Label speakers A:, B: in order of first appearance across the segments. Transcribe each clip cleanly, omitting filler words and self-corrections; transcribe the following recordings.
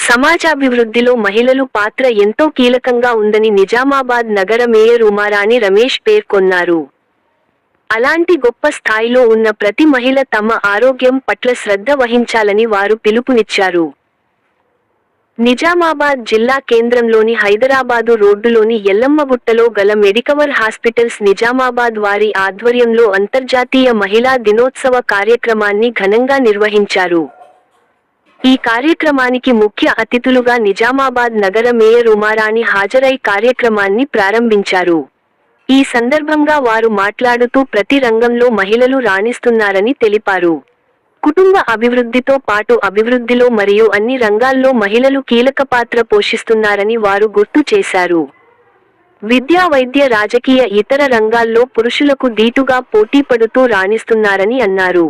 A: సమాజాభివృద్ధిలో మహిళలు పాత్ర ఎంతో కీలకంగా ఉందని నిజామాబాద్ నగర మేయర్ ఉమారాణి రమేష్ పేర్కొన్నారు. అలాంటి గొప్ప స్థాయిలో ఉన్న ప్రతి మహిళ తమ ఆరోగ్యం పట్ల శ్రద్ధ వహించాలని వారు పిలుపునిచ్చారు. నిజామాబాద్ జిల్లా కేంద్రంలోని హైదరాబాదు రోడ్డులోని ఎల్లమ్మగుట్టలో గల మెడికవర్ హాస్పిటల్స్ నిజామాబాద్ వారి ఆధ్వర్యంలో అంతర్జాతీయ మహిళా దినోత్సవ కార్యక్రమాన్ని ఘనంగా నిర్వహించారు. ఈ కార్యక్రమానికి ముఖ్య అతిథులుగా నిజామాబాద్ నగర మేయర్ ఉమారాణి హాజరై కార్యక్రమాన్ని ప్రారంభించారు. ఈ సందర్భంగా వారు మాట్లాడుతూ ప్రతి రంగంలో మహిళలు రాణిస్తున్నారని తెలిపారు. కుటుంబ అభివృద్ధితో పాటు అభివృద్ధిలో మరియు అన్ని రంగాల్లో మహిళలు కీలక పాత్ర పోషిస్తున్నారని వారు గుర్తు చేశారు. విద్యా, వైద్య, రాజకీయ, ఇతర రంగాల్లో పురుషులకు దీటుగా పోటీపడుతూ రాణిస్తున్నారని అన్నారు.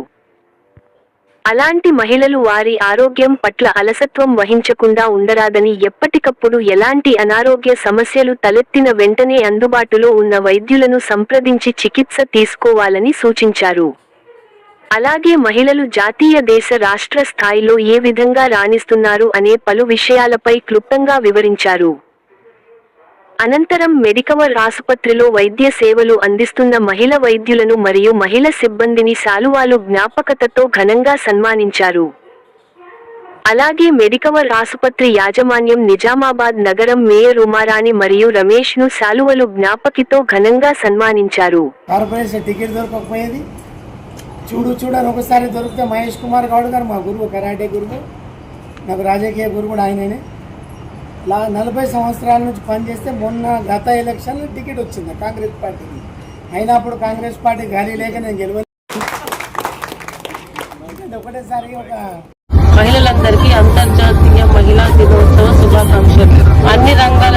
A: అలాంటి మహిళలు వారి ఆరోగ్యం పట్ల అలసత్వం వహించకుండా ఉండరాదని, ఎప్పటికప్పుడు ఎలాంటి అనారోగ్య సమస్యలు తలెత్తిన వెంటనే అందుబాటులో ఉన్న వైద్యులను సంప్రదించి చికిత్స తీసుకోవాలని సూచించారు. అలాగే మహిళలు జాతీయ, దేశ, రాష్ట్ర స్థాయిలో ఏ విధంగా రాణిస్తున్నారు అనే పలు విషయాలపై క్లుప్తంగా వివరించారు. అనంతరం మెడికవర్ ఆసుపత్రిలో వైద్య సేవలు అందిస్తున్న మహిళ వైద్యులను మరియు మహిళ సిబ్బందిని శాలువాలు జ్ఞాపకతతో ఘనంగా సన్మానించారు. అలాగే మెడికవర్ ఆసుపత్రి యాజమాన్యం, నిజామాబాద్ నగరం మేయర్ ఉమారాణి మరియు రమేష్ ను శాలువలు జ్ఞాపకితో ఘనంగా సన్మానించారు.
B: చూడని ఒకసారి దొరికితే మహేష్ కుమార్ గౌడ్ గారు మా గురువు, కరాటే గురువు, నాకు రాజకీయ గురువు కూడా ఆయననే. 40 సంవత్సరాల నుంచి పనిచేస్తే మొన్న గత ఎలక్షన్లో టికెట్ వచ్చింది కాంగ్రెస్ పార్టీకి. అయినప్పుడు కాంగ్రెస్ పార్టీ గాలి లేక నేను గెలవలేదు. ఒకటేసారి
C: మహిళలందరికీ అంతర్జాతీయ మహిళా దినోత్సవ శుభాకాంక్షలు. అన్ని రంగాల